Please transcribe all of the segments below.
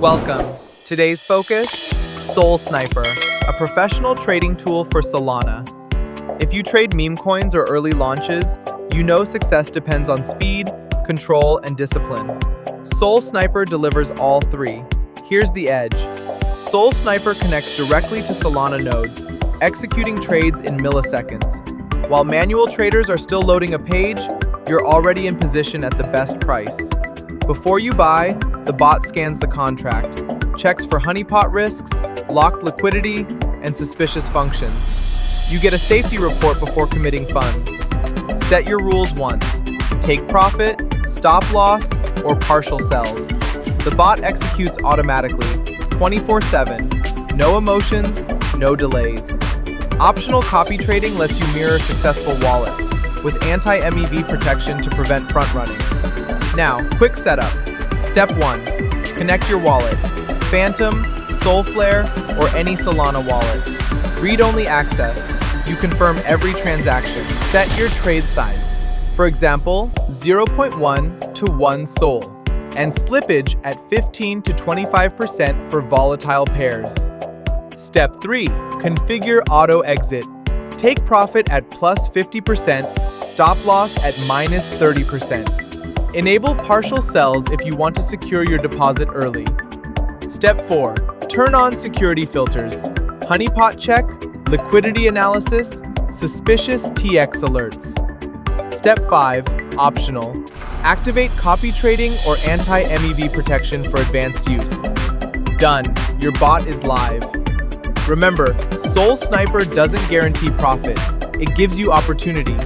Welcome. Today's focus, Soul Sniper, a professional trading tool for Solana. If you trade meme coins or early launches, you know success depends on speed, control, and discipline. Soul Sniper delivers all three. Here's the edge. Soul Sniper connects directly to Solana nodes, executing trades in milliseconds. While manual traders are still loading a page, you're already in position at the best price. Before you buy, the bot scans the contract, checks for honeypot risks, locked liquidity, and suspicious functions. You get a safety report before committing funds. Set your rules once. Take profit, stop loss, or partial sells. The bot executes automatically, 24/7. No emotions, no delays. Optional copy trading lets you mirror successful wallets, with anti-MEV protection to prevent front running. Now, quick setup. Step 1. Connect your wallet. Phantom, Soulflare, or any Solana wallet. Read-only access. You confirm every transaction. Set your trade size. For example, 0.1 to 1 Sol, and slippage at 15 to 25% for volatile pairs. Step 3. Configure auto exit. Take profit at plus 50%, stop loss at minus 30%. Enable partial sells if you want to secure your deposit early. Step 4. Turn on security filters. Honeypot check, liquidity analysis, suspicious TX alerts. Step 5. Optional. Activate copy trading or anti-MEV protection for advanced use. Done. Your bot is live. Remember, Soul Sniper doesn't guarantee profit. It gives you opportunity.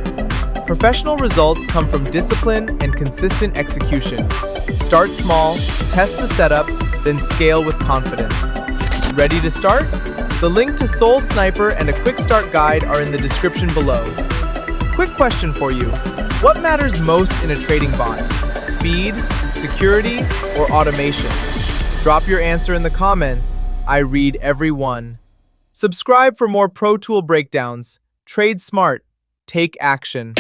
Professional results come from discipline and consistent execution. Start small, test the setup, then scale with confidence. Ready to start? The link to Soul Sniper and a quick start guide are in the description below. Quick question for you. What matters most in a trading bot? Speed, security, or automation? Drop your answer in the comments. I read every one. Subscribe for more Pro Tool breakdowns. Trade smart. Take action.